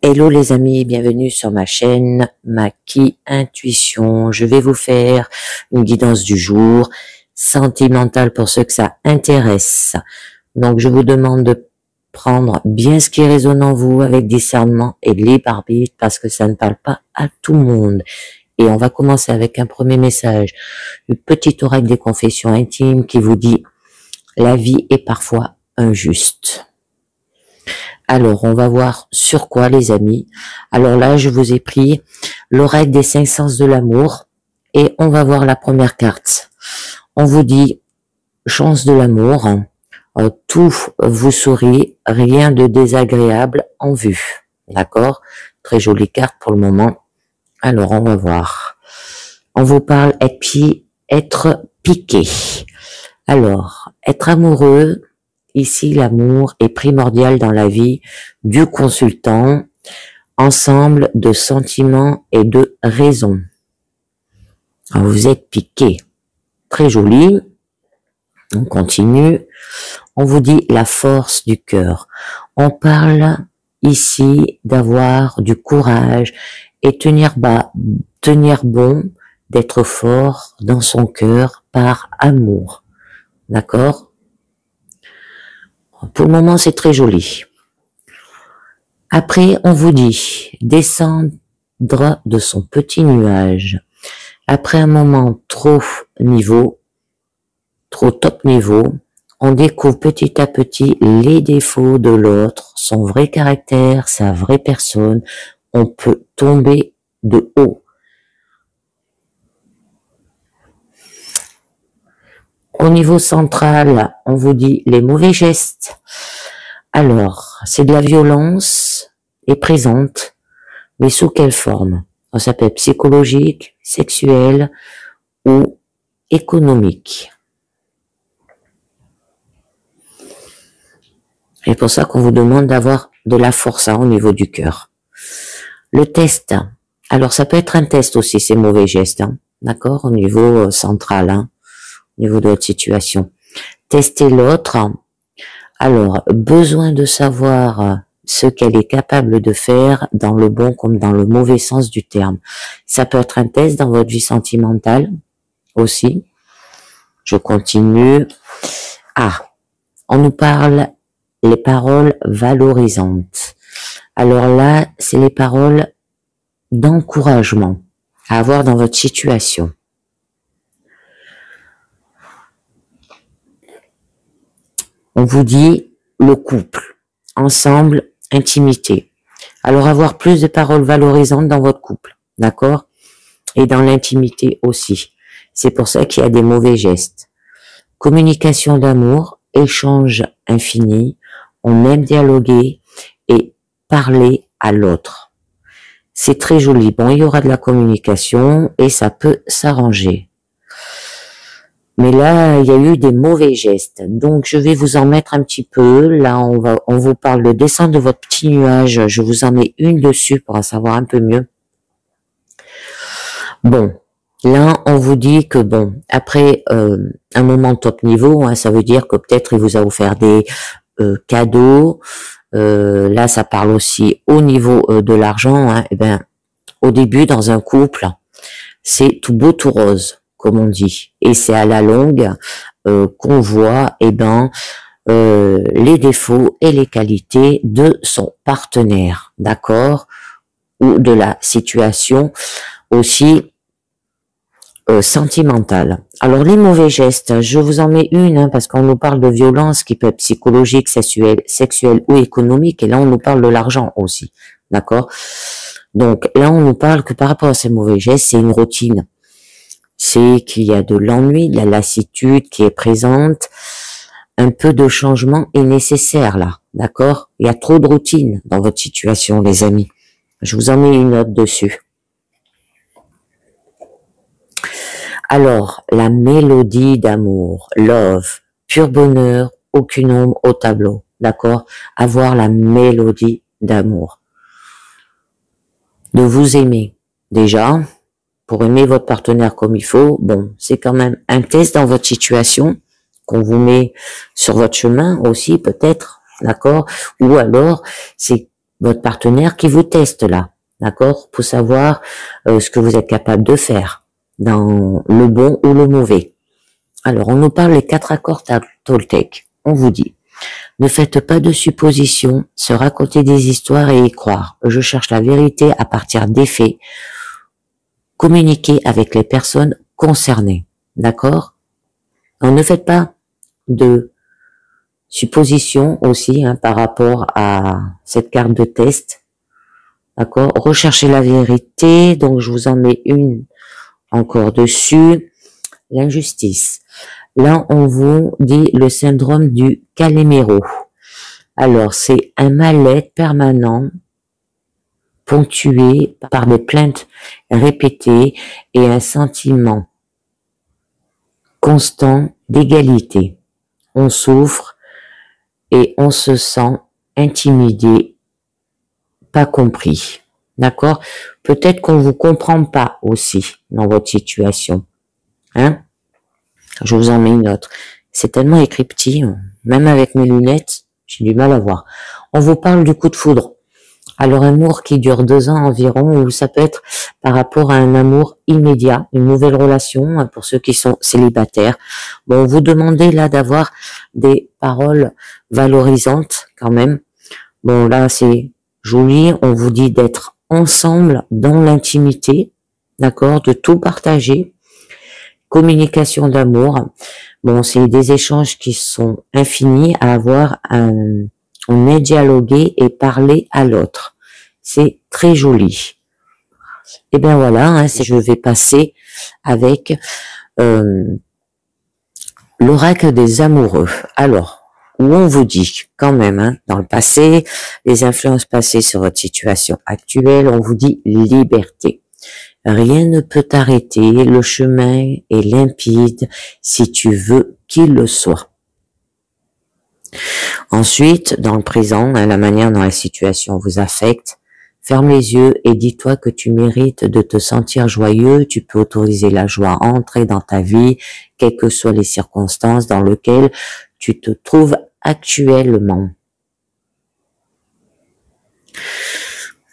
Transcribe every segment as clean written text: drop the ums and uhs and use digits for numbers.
Hello les amis, bienvenue sur ma chaîne Maki Intuition. Je vais vous faire une guidance du jour sentimentale pour ceux que ça intéresse. Donc je vous demande de prendre bien ce qui résonne en vous avec discernement et libre arbitre parce que ça ne parle pas à tout le monde. Et on va commencer avec un premier message, une petite oracle des confessions intimes qui vous dit « La vie est parfois injuste ». Alors, on va voir sur quoi, les amis. Alors là, je vous ai pris l'oracle des 5 sens de l'amour et on va voir la première carte. On vous dit chance de l'amour, tout vous sourit, rien de désagréable en vue. D'accord? Très jolie carte pour le moment. Alors, on va voir. On vous parle être piqué. Alors, être amoureux. Ici, l'amour est primordial dans la vie du consultant, ensemble de sentiments et de raisons. Alors, vous êtes piqué. Très joli. On continue. On vous dit la force du cœur. On parle ici d'avoir du courage et tenir bon, d'être fort dans son cœur par amour. D'accord ? Pour le moment, c'est très joli. Après, on vous dit descendre de son petit nuage. Après un moment trop top niveau, on découvre petit à petit les défauts de l'autre, son vrai caractère, sa vraie personne. On peut tomber de haut. Au niveau central, on vous dit les mauvais gestes. Alors, c'est de la violence est présente, mais sous quelle forme? Ça peut être psychologique, sexuelle ou économique. C'est pour ça qu'on vous demande d'avoir de la force au niveau du cœur. Le test. Alors, ça peut être un test aussi, ces mauvais gestes. D'accord? Au niveau central, au niveau de votre situation. Tester l'autre. Alors, besoin de savoir ce qu'elle est capable de faire dans le bon comme dans le mauvais sens du terme. Ça peut être un test dans votre vie sentimentale aussi. Je continue. On nous parle les paroles valorisantes. Alors là, c'est les paroles d'encouragement à avoir dans votre situation. On vous dit le couple, ensemble, intimité. Alors avoir plus de paroles valorisantes dans votre couple, d'accord? Et dans l'intimité aussi. C'est pour ça qu'il y a des mauvais gestes. Communication d'amour, échange infini, on aime dialoguer et parler à l'autre. C'est très joli. Bon, il y aura de la communication et ça peut s'arranger. Mais là, il y a eu des mauvais gestes. Donc, je vais vous en mettre un petit peu. Là, on vous parle de descendre de votre petit nuage. Je vous en mets une dessus pour en savoir un peu mieux. Bon, là, on vous dit que bon, après un moment top niveau, ça veut dire que peut-être il vous a offert des cadeaux. Là, ça parle aussi au niveau de l'argent. Et ben, au début, dans un couple, c'est tout beau, tout rose, comme on dit. Et c'est à la longue qu'on voit les défauts et les qualités de son partenaire, d'accord? Ou de la situation aussi sentimentale. Alors les mauvais gestes, je vous en mets une parce qu'on nous parle de violence qui peut être psychologique, sexuelle ou économique. Et là, on nous parle de l'argent aussi, d'accord? Donc là, on nous parle que par rapport à ces mauvais gestes, c'est une routine. C'est qu'il y a de l'ennui, de la lassitude qui est présente. Un peu de changement est nécessaire là, d'accord? Il y a trop de routine dans votre situation, les amis. Je vous en mets une note dessus. Alors, la mélodie d'amour, love, pur bonheur, aucune ombre au tableau, d'accord? Avoir la mélodie d'amour. De vous aimer, déjà. Pour aimer votre partenaire comme il faut, bon, c'est quand même un test dans votre situation qu'on vous met sur votre chemin aussi, peut-être, d'accord? Ou alors, c'est votre partenaire qui vous teste là, d'accord, pour savoir ce que vous êtes capable de faire dans le bon ou le mauvais. Alors, on nous parle les 4 accords Toltec. On vous dit, ne faites pas de suppositions, se raconter des histoires et y croire. Je cherche la vérité à partir des faits. Communiquez avec les personnes concernées. D'accord? Donc, ne faites pas de suppositions aussi par rapport à cette carte de test. D'accord? Recherchez la vérité. Donc, je vous en mets une encore dessus. L'injustice. Là, on vous dit le syndrome du Calimero. Alors, c'est un mal-être permanent, ponctué par des plaintes répétées et un sentiment constant d'égalité. On souffre et on se sent intimidé, pas compris. D'accord? Peut-être qu'on vous comprend pas aussi dans votre situation. Je vous en mets une autre. C'est tellement écrit petit, même avec mes lunettes, j'ai du mal à voir. On vous parle du coup de foudre. Alors, un amour qui dure 2 ans environ, ou ça peut être par rapport à un amour immédiat, une nouvelle relation, pour ceux qui sont célibataires. Bon, vous demandez là d'avoir des paroles valorisantes quand même. Bon, là, c'est joli. On vous dit d'être ensemble dans l'intimité, d'accord, de tout partager. Communication d'amour. Bon, c'est des échanges qui sont infinis à avoir. On est dialogué et parler à l'autre. C'est très joli. Et bien voilà, je vais passer avec l'oracle des amoureux. Alors, où on vous dit quand même, dans le passé, les influences passées sur votre situation actuelle, on vous dit liberté. Rien ne peut t'arrêter, le chemin est limpide si tu veux qu'il le soit. Ensuite, dans le présent, la manière dont la situation vous affecte, ferme les yeux et dis-toi que tu mérites de te sentir joyeux, tu peux autoriser la joie à entrer dans ta vie, quelles que soient les circonstances dans lesquelles tu te trouves actuellement.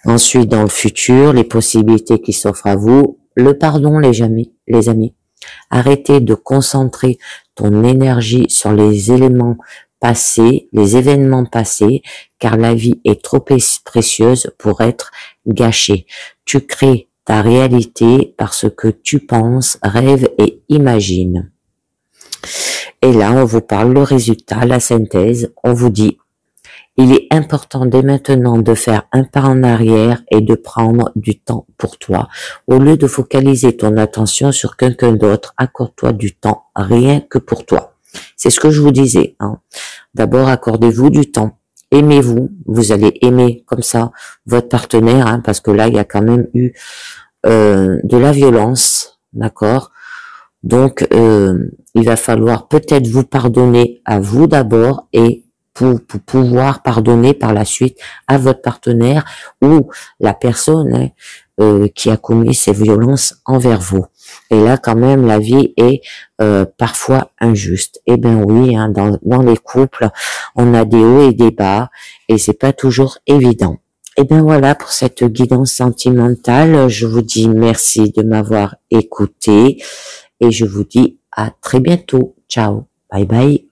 Ensuite, dans le futur, les possibilités qui s'offrent à vous, le pardon, les amis. Arrêtez de concentrer ton énergie sur les éléments passés, les événements passés, car la vie est trop précieuse pour être gâchée. Tu crées ta réalité par ce que tu penses, rêves et imagines. Et là, on vous parle le résultat, la synthèse. On vous dit, il est important dès maintenant de faire un pas en arrière et de prendre du temps pour toi. Au lieu de focaliser ton attention sur quelqu'un d'autre, accorde-toi du temps rien que pour toi. C'est ce que je vous disais. D'abord, accordez-vous du temps. Aimez-vous. Vous allez aimer comme ça votre partenaire, parce que là, il y a quand même eu de la violence, d'accord? Donc, il va falloir peut-être vous pardonner à vous d'abord et pour pouvoir pardonner par la suite à votre partenaire ou la personne qui a commis ces violences envers vous. Et là, quand même, la vie est parfois injuste. Eh ben oui, dans les couples, on a des hauts et des bas, et c'est pas toujours évident. Et ben voilà pour cette guidance sentimentale. Je vous dis merci de m'avoir écouté, et je vous dis à très bientôt. Ciao, bye bye.